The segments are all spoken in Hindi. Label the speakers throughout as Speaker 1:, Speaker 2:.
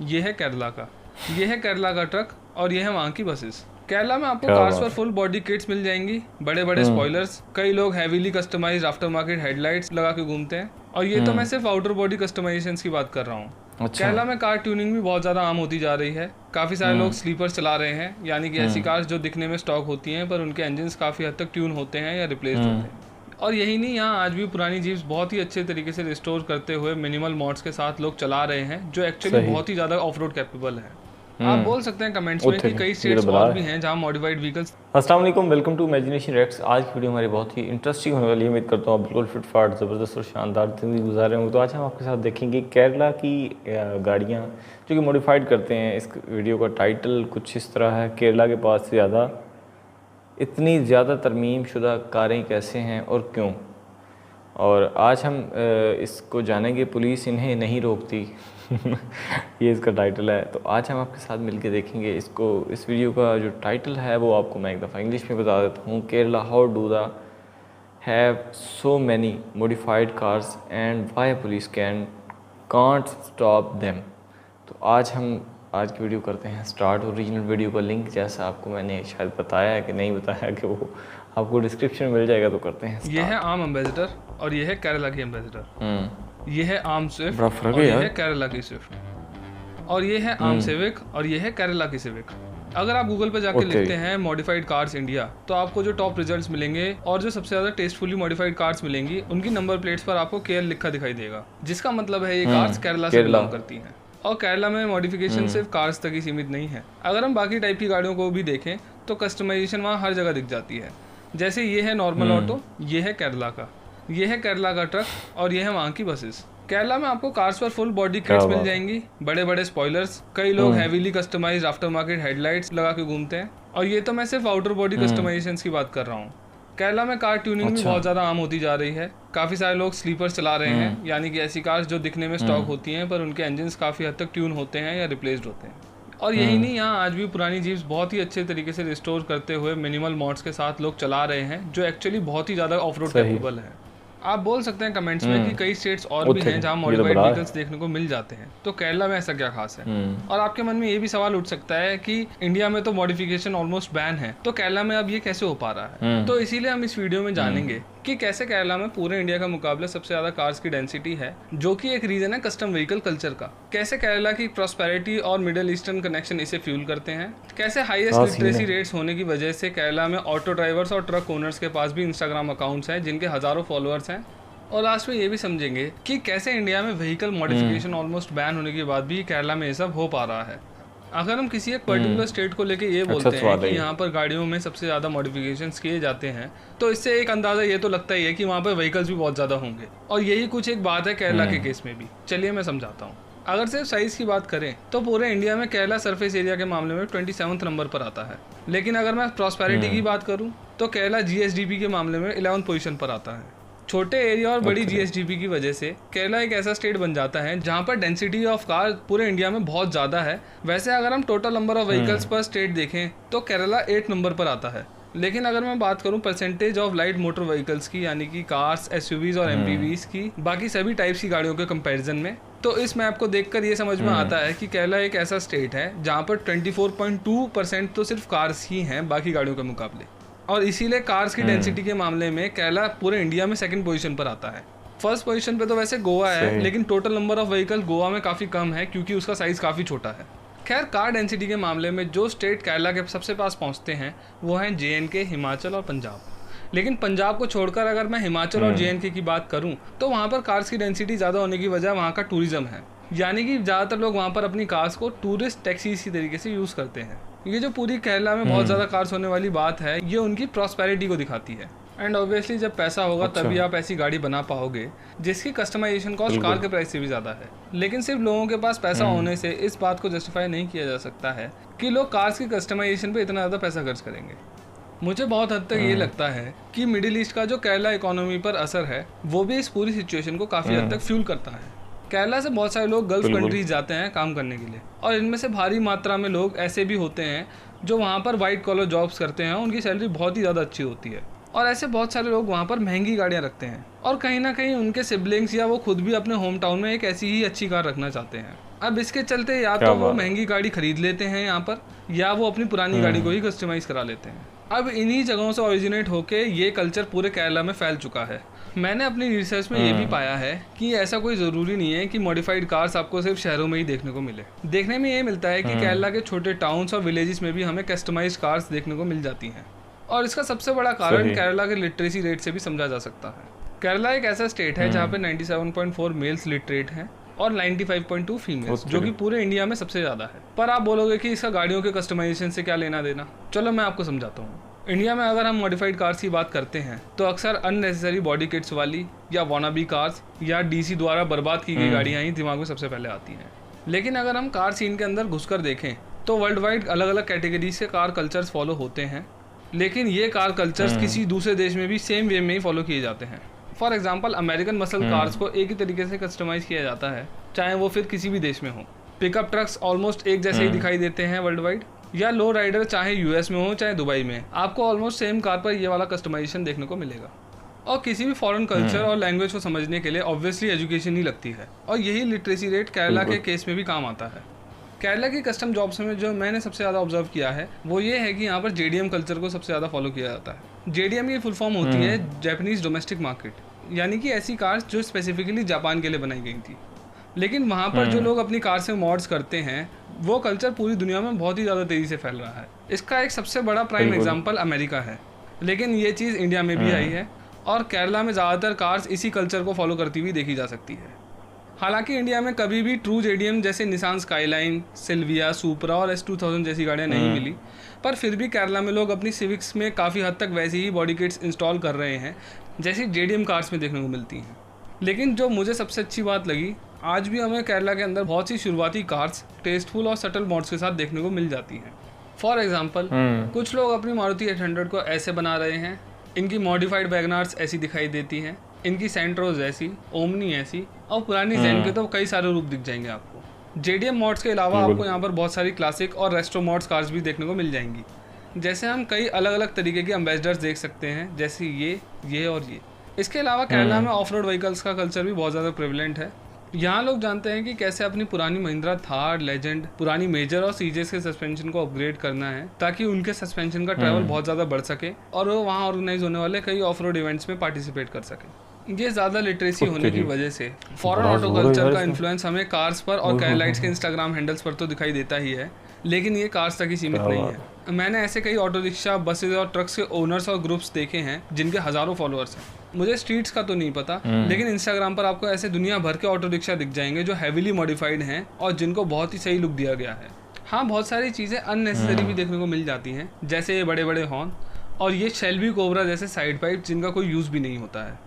Speaker 1: ये है केरला का। ये है केरला का ट्रक और ये है वहाँ की बसेस। केरला में आपको कार्स पर फुल बॉडी किट्स मिल जाएंगी, बड़े बड़े स्पॉयलर्स, कई लोग heavily customised aftermarket headlights लगा के घूमते हैं। और ये तो मैं सिर्फ आउटर बॉडी कस्टमाइजेशन की बात कर रहा हूँ।
Speaker 2: अच्छा।
Speaker 1: केरला में कार ट्यूनिंग भी बहुत ज़्यादा आम होती जा रही है। काफ़ी सारे लोग स्लीपर्स चला रहे हैं, यानी कि ऐसी कार्स जो दिखने में स्टॉक होती हैं पर उनके इंजन्स काफ़ी हद तक ट्यून होते हैं या रिप्लेस्ड होते हैं। और यही नहीं, यहाँ आज भी पुरानी जीप्स बहुत ही अच्छे तरीके से रिस्टोर करते हुए मिनिमल मॉड्स के साथ लोग चला रहे हैं, जो एक्चुअली बहुत ही ज़्यादा ऑफ रोड कैपेबल है। आप बोल सकते हैं कमेंट्स में कि कई स्टेट्स और भी हैं जहाँ मॉडिफाइड व्हीकल्स।
Speaker 2: अस्सलाम वालेकुम, वेलकम टू इमेजिनेशन रेक्स। आज की वीडियो हमारी बहुत ही इंटरेस्टिंग होने वाली है। उम्मीद करता हूँ आप बिल्कुल फिट फाट ज़बरदस्त और शानदार ज़िंदगी गुजार रहे होंगे। तो आज हम आपके साथ देखेंगे केरला की गाड़ियाँ जो कि मॉडिफाइड करते हैं। इस वीडियो का टाइटल कुछ इस तरह है, केरला के पास इतनी ज़्यादा तरमीम शुदा कारें कैसे हैं और क्यों। और आज हम इसको जानेंगे, पुलिस इन्हें नहीं रोकती ये इसका टाइटल है। तो आज हम आपके साथ मिलके देखेंगे इसको। इस वीडियो का जो टाइटल है वो आपको मैं एक दफ़ा इंग्लिश में बता देता हूँ। Kerala, how do they have so many modified cars and why police can't stop them. तो आज की वीडियो करते हैं स्टार्ट। ओरिजिनल वीडियो का लिंक जैसा आपको मैंने शायद बताया है कि नहीं बताया कि वो आपको डिस्क्रिप्शन में मिल जाएगा। तो करते हैं।
Speaker 1: ये है आम एम्बेसडर और ये है केरला की एम्बेसडर। ये है आम स्विफ्ट और ये है केरला की स्विफ्ट। और ये है आम सिविक और ये है केरला की सिविक। अगर आप गूगल पर जाके लिखते हैं मॉडिफाइड कार्स इंडिया तो आपको जो टॉप रिजल्ट्स मिलेंगे और जो सबसे ज़्यादा टेस्टफुली मॉडिफाइड कार्स मिलेंगी उनकी नंबर प्लेट्स पर आपको केएल लिखा दिखाई देगा, जिसका मतलब है ये कार्स केरला से बिलोंग करती हैं। और केरला में मॉडिफिकेशन सिर्फ कार्स तक ही सीमित नहीं है। अगर हम बाकी टाइप की गाड़ियों को भी देखें तो कस्टमाइजेशन वहाँ हर जगह दिख जाती है। जैसे ये है नॉर्मल ऑटो, ये है केरला का। ये है केरला का ट्रक और ये है वहाँ की बसेस। केरला में आपको कार्स पर फुल बॉडी किट्स मिल जाएंगी, बड़े बड़े स्पॉयलर्स, कई लोग heavily customised aftermarket headlights लगा के घूमते हैं। और ये तो मैं सिर्फ आउटर बॉडी कस्टमाइजेशन की बात कर रहा हूँ। केरला में कार ट्यूनिंग भी बहुत ज़्यादा आम होती जा रही है। काफ़ी सारे लोग स्लीपर्स चला रहे हैं, यानी कि ऐसी कार्स जो दिखने में स्टॉक होती हैं पर उनके इंजन्स काफ़ी हद तक ट्यून होते हैं या रिप्लेस्ड होते हैं। और यही नहीं, यहाँ आज भी पुरानी जीप्स बहुत ही अच्छे तरीके से रिस्टोर करते हुए मिनिमल मॉड्स के साथ लोग चला रहे हैं, जो एक्चुअली बहुत ही ज़्यादा ऑफ रोड कैपेबल है। आप बोल सकते हैं कमेंट्स में कि कई स्टेट्स और भी हैं जहाँ मॉडिफाइड व्हीकल्स देखने को मिल जाते हैं, तो केरला में ऐसा क्या खास है। और आपके मन में ये भी सवाल उठ सकता है कि इंडिया में तो मॉडिफिकेशन ऑलमोस्ट बैन है, तो केरला में अब ये कैसे हो पा रहा है। तो इसीलिए हम इस वीडियो में जानेंगे कि कैसे केरला में पूरे इंडिया का मुकाबले सबसे ज्यादा कार्स की डेंसिटी है, जो कि एक रीजन है कस्टम व्हीकल कल्चर का। कैसे केरला की प्रॉस्पेरिटी और मिडिल ईस्टर्न कनेक्शन इसे फ्यूल करते हैं। कैसे हाईएस्ट लिटरेसी रेट्स होने की वजह से केरला में ऑटो ड्राइवर्स और ट्रक ओनर्स के पास भी इंस्टाग्राम अकाउंट्स हैं जिनके हजारों फॉलोअर्स हैं। और लास्ट में ये भी समझेंगे कि कैसे इंडिया में व्हीकल मॉडिफिकेशन ऑलमोस्ट बैन होने के बाद भी केरला में ये सब हो पा रहा है। अगर हम किसी एक पर्टिकुलर स्टेट को लेके ये बोलते हैं कि यहाँ पर गाड़ियों में सबसे ज़्यादा मॉडिफिकेशंस किए जाते हैं, तो इससे एक अंदाज़ा ये तो लगता ही है कि वहाँ पर व्हीकल्स भी बहुत ज़्यादा होंगे। और यही कुछ एक बात है केरला के केस में भी। चलिए मैं समझाता हूँ। अगर सिर्फ साइज़ की बात करें तो पूरे इंडिया में केरला सरफेस एरिया के मामले में 27वें नंबर पर आता है। लेकिन अगर मैं प्रॉस्पेरिटी की बात करूँ तो केरला जीएसडीपी के मामले में 11वीं पोजीशन पर आता है। छोटे एरिया और बड़ी जीएसडीपी की वजह से केरला एक ऐसा स्टेट बन जाता है जहाँ पर डेंसिटी ऑफ कार पूरे इंडिया में बहुत ज़्यादा है। वैसे अगर हम टोटल नंबर ऑफ व्हीकल्स पर स्टेट देखें तो केरला 8 नंबर पर आता है। लेकिन अगर मैं बात करूं percentage of light motor vehicles की, यानी कि कार्स, एसयूवीज और एमपीवीज की बाकी सभी टाइप्स की गाड़ियों के कंपैरिजन में, तो इस मैप को देखकर ये समझ में आता है कि केरला एक ऐसा स्टेट है जहाँ पर 24.2% तो सिर्फ कार्स ही हैं बाकी गाड़ियों के मुकाबले। और इसीलिए कार्स की डेंसिटी के मामले में केरला पूरे इंडिया में 2nd पोजीशन पर आता है। फर्स्ट पोजीशन पे तो वैसे गोवा है, लेकिन total number of vehicle Goa में काफ़ी कम है क्योंकि उसका साइज़ काफ़ी छोटा है। खैर, कार डेंसिटी के मामले में जो स्टेट केरला के सबसे पास पहुंचते हैं वो हैं जेएनके, हिमाचल और पंजाब। लेकिन पंजाब को छोड़कर अगर मैं हिमाचल और जेएनके की बात करूं तो वहाँ पर कार्स की डेंसिटी ज़्यादा होने की वजह वहाँ का टूरिज्म है, यानी कि ज़्यादातर लोग वहाँ पर अपनी कार्स को टूरिस्ट टैक्सीज की तरीके से यूज़ करते हैं। ये जो पूरी केरला में बहुत ज़्यादा कार्स होने वाली बात है, ये उनकी प्रॉस्पेरिटी को दिखाती है। एंड ऑब्वियसली जब पैसा होगा तभी आप ऐसी गाड़ी बना पाओगे जिसकी कस्टमाइजेशन कॉस्ट कार के प्राइस से भी ज़्यादा है। लेकिन सिर्फ लोगों के पास पैसा होने से इस बात को जस्टिफाई नहीं किया जा सकता है कि लोग कार्स की कस्टमाइजेशन पे इतना ज़्यादा पैसा खर्च करेंगे। मुझे बहुत हद तक ये लगता है कि मिडिल ईस्ट का जो केरला इकोनॉमी पर असर है वो भी इस पूरी सिचुएशन को काफ़ी हद तक फ्यूल करता है। केरला से बहुत सारे लोग गल्फ कंट्रीज जाते हैं काम करने के लिए, और इनमें से भारी मात्रा में लोग ऐसे भी होते हैं जो वहाँ पर वाइट कॉलर जॉब्स करते हैं। उनकी सैलरी बहुत ही ज़्यादा अच्छी होती है और ऐसे बहुत सारे लोग वहाँ पर महंगी गाड़ियाँ रखते हैं और कहीं ना कहीं उनके सिबलिंग्स या वो खुद भी अपने होम टाउन में एक ऐसी ही अच्छी कार रखना चाहते हैं। अब इसके चलते या तो वो महंगी गाड़ी खरीद लेते हैं यहाँ पर, या वो अपनी पुरानी गाड़ी को ही कस्टमाइज करा लेते हैं। अब इन्हीं जगहों से ओरिजिनेट होके ये कल्चर पूरे केरला में फैल चुका है। मैंने अपनी रिसर्च में ये भी पाया है कि ऐसा कोई ज़रूरी नहीं है कि मॉडिफाइड कार्स आपको सिर्फ शहरों में ही देखने को मिले। देखने में ये मिलता है कि केरला के छोटे टाउन्स और विलेजेस में भी हमें कस्टमाइज्ड कार्स देखने को मिल जाती हैं। और इसका सबसे बड़ा कारण केरला के लिटरेसी रेट से भी समझा जा सकता है। केरला एक ऐसा स्टेट है जहाँ पे 97.4 मेल्स लिटरेट हैं और 95.2 फीमेल्स, जो कि पूरे इंडिया में सबसे ज़्यादा है। पर आप बोलोगे कि इसका गाड़ियों के कस्टमाइजेशन से क्या लेना देना? चलो मैं आपको समझाता हूँ। इंडिया में अगर हम मॉडिफाइड कार्स की बात करते हैं तो अक्सर अननेसेसरी बॉडी किट्स वाली या वानाबी कार्स या डीसी द्वारा बर्बाद की गई गाड़ियाँ ही दिमाग में सबसे पहले आती हैं। लेकिन अगर हम कार सीन के अंदर घुसकर देखें तो वर्ल्ड वाइड अलग अलग कैटेगरीज के कार कल्चर्स फॉलो होते हैं, लेकिन ये कार कल्चर्स किसी दूसरे देश में भी सेम वे में ही फॉलो किए जाते हैं। For example, American muscle cars को एक ही तरीके से कस्टमाइज किया जाता है, चाहे वो फिर किसी भी देश में हो। पिकअप ट्रक्स ऑलमोस्ट एक जैसे ही दिखाई देते हैं वर्ल्ड वाइड, या लो राइडर चाहे यूएस में हो चाहे दुबई में, आपको ऑलमोस्ट सेम कार पर ये वाला कस्टमाइजेशन देखने को मिलेगा। और किसी भी फॉरेन कल्चर और लैंग्वेज को समझने के लिए ऑब्वियसली एजुकेशन ही लगती है, और यही लिटरेसी रेट केरला के केस में भी काम आता है। केरला की कस्टम जॉब्स में जो मैंने सबसे ज़्यादा ऑब्जर्व किया है वो ये है कि यहाँ पर जेडीएम कल्चर को सबसे ज़्यादा फॉलो किया जाता है। जेडीएम की फुल फॉर्म होती है जापानीज डोमेस्टिक मार्केट, यानी कि ऐसी कार्स जो स्पेसिफिकली जापान के लिए बनाई गई थी। लेकिन वहाँ पर जो लोग अपनी कार से मॉड्स करते हैं वो कल्चर पूरी दुनिया में बहुत ही ज़्यादा तेज़ी से फैल रहा है। इसका एक सबसे बड़ा प्राइम एग्जांपल अमेरिका है, लेकिन ये चीज़ इंडिया में भी आई है और केरला में ज़्यादातर कार्स इसी कल्चर को फॉलो करती हुई देखी जा सकती है। हालांकि इंडिया में कभी भी ट्रू जेडीएम जैसे निसान स्काईलाइन, सिल्विया, सुपरा और S2000 जैसी गाड़ियाँ नहीं मिली, पर फिर भी केरला में लोग अपनी सिविक्स में काफ़ी हद तक वैसी ही बॉडी किट्स इंस्टॉल कर रहे हैं जैसी जेडीएम कार्स में देखने को मिलती हैं। लेकिन जो मुझे सबसे अच्छी बात लगी, आज भी हमें केरला के अंदर बहुत सी शुरुआती कार्स टेस्टफुल और सटल मॉड्स के साथ देखने को मिल जाती हैं। फॉर एग्जांपल, कुछ लोग अपनी मारुति 800 को ऐसे बना रहे हैं, इनकी मॉडिफाइड वैगनार्स ऐसी दिखाई देती हैं, इनकी सेंट्रोज ऐसी, ओमनी ऐसी, और पुरानी ज़ेन के तो कई सारे रूप दिख जाएंगे आपको। जेडीएम मॉड्स के अलावा आपको यहाँ पर बहुत सारी क्लासिक और रेस्ट्रो मॉड्स कार्स भी देखने को मिल जाएंगी। जैसे हम कई अलग अलग तरीके के एम्बेसडर्स देख सकते हैं, जैसे ये और ये। इसके अलावा केरला में ऑफ रोड व्हीकल्स का कल्चर भी बहुत ज़्यादा प्रेवलेंट है। यहाँ लोग जानते हैं कि कैसे अपनी पुरानी महिंद्रा थार, लेजेंड, पुरानी मेजर और सीजेस के सस्पेंशन को अपग्रेड करना है ताकि उनके सस्पेंशन का ट्रैवल बहुत ज़्यादा बढ़ सके और वो वहाँ ऑर्गेनाइज होने वाले कई ऑफ रोड इवेंट्स में पार्टिसिपेट कर सकें। ये ज़्यादा लिटरेसी होने की वजह से फॉरेन ऑटो कल्चर का इन्फ्लुएंस हमें कार्स पर और केरलाइट्स के इंस्टाग्राम हैंडल्स पर तो दिखाई देता ही है, लेकिन ये कार्स तक ही सीमित नहीं है। मैंने ऐसे कई ऑटो रिक्शा, बसेज और ट्रक्स के ओनर्स और ग्रुप्स देखे हैं जिनके हज़ारों फॉलोअर्स हैं। मुझे स्ट्रीट्स का तो नहीं पता, लेकिन इंस्टाग्राम पर आपको ऐसे दुनिया भर के ऑटो रिक्शा दिख जाएंगे जो हैवीली मॉडिफाइड हैं और जिनको बहुत ही सही लुक दिया गया है। हाँ, बहुत सारी चीज़ें अननेसेसरी भी देखने को मिल जाती हैं, जैसे ये बड़े बड़े हॉर्न और ये शेल्बी कोबरा जैसे साइड पाइप जिनका कोई यूज़ भी नहीं होता है।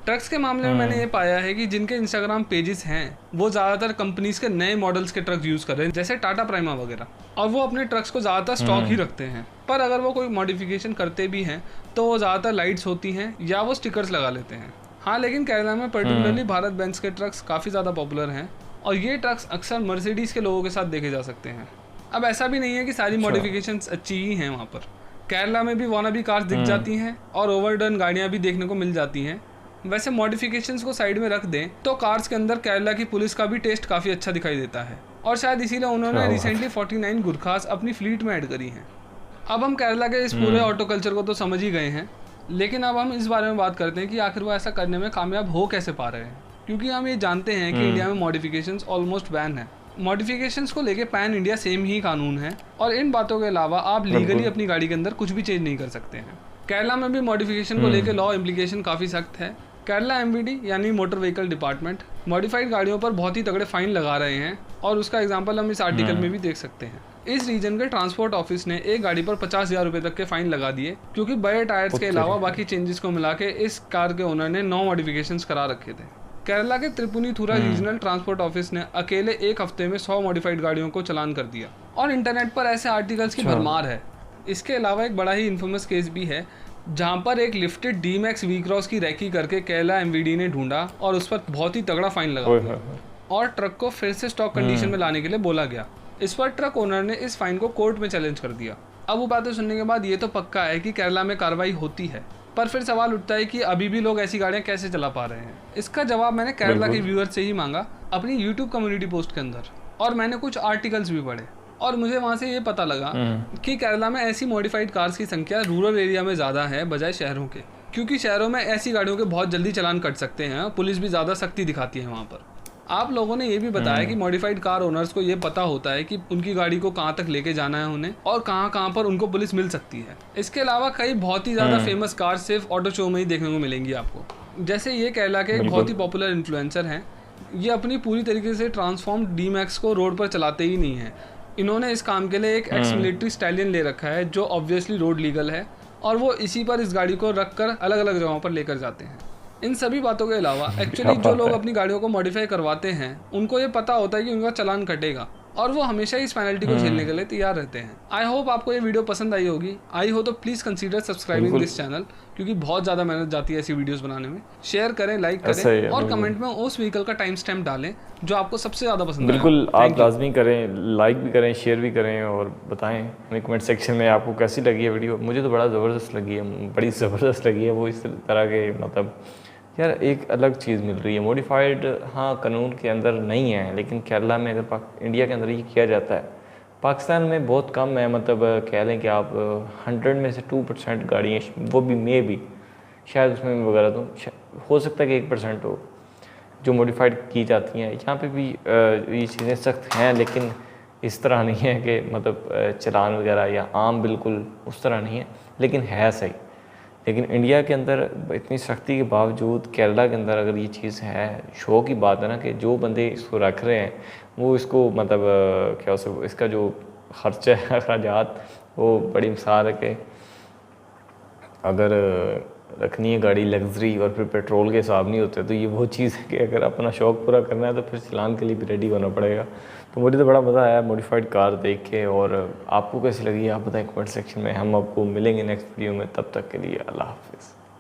Speaker 1: ट्रक्स के मामले में मैंने ये पाया है कि जिनके इंस्टाग्राम पेजेस हैं वो ज़्यादातर कंपनीज के नए मॉडल्स के ट्रक्स यूज़ कर रहे हैं, जैसे टाटा प्राइमा वगैरह, और वो अपने ट्रक्स को ज़्यादातर स्टॉक ही रखते हैं। पर अगर वो कोई मॉडिफिकेशन करते भी हैं तो वो ज़्यादातर लाइट्स होती हैं या वो स्टिकर्स लगा लेते हैं। हाँ, लेकिन केरला में पर्टिकुलरली भारत बेंज के ट्रक्स काफ़ी ज़्यादा पॉपुलर हैं और ये ट्रक्स अक्सर मर्सिडीज़ के लोगों के साथ देखे जा सकते हैं। अब ऐसा भी नहीं है कि सारी मॉडिफिकेशन अच्छी ही हैं वहाँ पर। केरला में भी वानाबी कार्स दिख जाती हैं और ओवरडन गाड़ियाँ भी देखने को मिल जाती हैं। वैसे मॉडिफिकेशंस को साइड में रख दें तो कार्स के अंदर केरला की पुलिस का भी टेस्ट काफ़ी अच्छा दिखाई देता है और शायद इसीलिए उन्होंने रिसेंटली 49 गुरखास अपनी फ्लीट में ऐड करी हैं। अब हम केरला के इस पूरे ऑटो कल्चर को तो समझ ही गए हैं, लेकिन अब हम इस बारे में बात करते हैं कि आखिर वो ऐसा करने में कामयाब हो कैसे पा रहे हैं। क्योंकि हम ये जानते हैं कि इंडिया में मॉडिफिकेशंस ऑलमोस्ट बैन है। मॉडिफिकेशंस को लेके पैन इंडिया सेम ही कानून है और इन बातों के अलावा आप लीगली अपनी गाड़ी के अंदर कुछ भी चेंज नहीं कर सकते हैं। केरला में भी मॉडिफिकेशन को लेके लॉ इम्प्लीकेशन काफ़ी सख्त है। केरला एमवीडी यानी मोटर व्हीकल डिपार्टमेंट मॉडिफाइड गाड़ियों पर बहुत ही तगड़े फाइन लगा रहे हैं और उसका एग्जांपल हम इस आर्टिकल में भी देख सकते हैं। इस रीजन के ट्रांसपोर्ट ऑफिस ने एक गाड़ी पर 50,000 रुपये तक के फाइन लगा दिए क्योंकि बड़े टायर्स के अलावा बाकी चेंजेस को मिला के इस कार के ओनर ने 9 मॉडिफिकेशंस करा रखे थे। केरला के त्रिपुनिथुरा रीजनल ट्रांसपोर्ट ऑफिस ने अकेले एक हफ्ते में 100 मॉडिफाइड गाड़ियों को चालान कर दिया और इंटरनेट पर ऐसे आर्टिकल्स की भरमार है। इसके अलावा एक बड़ा ही इन्फेमस केस भी है जहां पर एक लिफ्टेड D-Max V-Cross की रैकी करके केरला एमवीडी ने ढूंढा और उस पर बहुत ही तगड़ा फाइन लगा दिया और ट्रक को फिर से स्टॉक कंडीशन में लाने के लिए बोला गया। इस पर ट्रक ओनर ने इस फाइन को कोर्ट में चैलेंज कर दिया। अब वो बातें सुनने के बाद ये तो पक्का है कि केरला में कार्रवाई होती है, पर फिर सवाल उठता है कि अभी भी लोग ऐसी गाड़ियाँ कैसे चला पा रहे हैं। इसका जवाब मैंने केरला के व्यूअर से ही मांगा अपनी यूट्यूब कम्युनिटी पोस्ट के अंदर। और मैंने कुछ आर्टिकल्स भी पढ़े और मुझे वहाँ से ये पता लगा कि केरला में ऐसी मॉडिफाइड कार्स की संख्या रूरल एरिया में ज़्यादा है बजाय शहरों के, क्योंकि शहरों में ऐसी गाड़ियों के बहुत जल्दी चालान कट सकते हैं, पुलिस भी ज़्यादा सख्ती दिखाती है वहाँ पर। आप लोगों ने ये भी बताया कि मॉडिफाइड कार ओनर्स को ये पता होता है कि उनकी गाड़ी को कहाँ तक लेके जाना है उन्हें और कहाँ पर उनको पुलिस मिल सकती है। इसके अलावा कई बहुत ही ज़्यादा फेमस कार सिर्फ ऑटो शो में ही देखने को मिलेंगी आपको। जैसे ये केरला के एक बहुत ही पॉपुलर इन्फ्लुएंसर हैं, ये अपनी पूरी तरीके से ट्रांसफॉर्म्ड डी-मैक्स को रोड पर चलाते ही नहीं है। इन्होंने इस काम के लिए एक एक्स मिलिट्री स्टैलियन ले रखा है जो ऑब्वियसली रोड लीगल है और वो इसी पर इस गाड़ी को रख कर अलग अलग जगहों पर लेकर जाते हैं। इन सभी बातों के अलावा एक्चुअली जो लोग अपनी गाड़ियों को मॉडिफाई करवाते हैं उनको ये पता होता है कि उनका चालान कटेगा और वो हमेशा इस पेनल्टी को झेलने के लिए तैयार रहते हैं। आई होप आपको ये वीडियो पसंद आई होगी। आई हो तो please consider subscribing this channel, क्योंकि बहुत ज़्यादा मेहनत जाती है ऐसी वीडियोस बनाने में। शेयर करें, लाइक करें और कमेंट में उस व्हीकल का टाइम स्टैम्प डालें जो आपको सबसे ज़्यादा पसंद है।
Speaker 2: बिल्कुल, आप लाजमी करें, लाइक भी करें, शेयर भी करें और बताएं हमें कमेंट सेक्शन में आपको कैसी लगी है वीडियो। मुझे तो बड़ा ज़बरदस्त लगी है, बड़ी ज़बरदस्त लगी है। वो इस तरह के मतलब यार एक अलग चीज़ मिल रही है मॉडिफाइड। हाँ, कानून के अंदर नहीं है, लेकिन केरला में अगर इंडिया के अंदर ये किया जाता है। पाकिस्तान में बहुत कम है, मतलब कह लें कि आप 100 में से 2% गाड़ियाँ, वो भी भी शायद उसमें वगैरह तो हो सकता है कि 1% हो जो मॉडिफाइड की जाती हैं। यहाँ पे भी ये चीज़ें सख्त हैं, लेकिन इस तरह नहीं है कि मतलब चलान वगैरह या आम बिल्कुल उस तरह नहीं है, लेकिन है सही। लेकिन इंडिया के अंदर इतनी सख्ती के बावजूद केरला के अंदर अगर ये चीज़ है, शो की बात है ना कि जो बंदे इसको रख रहे हैं वो इसको मतलब क्या हो, इसका जो खर्चा है, अखराजात, वो बड़ी मिसाल है कि अगर रखनी है गाड़ी लग्जरी और फिर पेट्रोल के हिसाब नहीं होते, तो ये वो चीज़ है कि अगर अपना शौक़ पूरा करना है तो फिर चलान के लिए भी रेडी होना पड़ेगा। तो मुझे तो बड़ा मज़ा आया मॉडिफाइड कार देख के। और आपको कैसी लगी आप बताएं कमेंट सेक्शन में। हम आपको मिलेंगे नेक्स्ट वीडियो में, तब तक के लिए अल्लाह हाफ़िज़।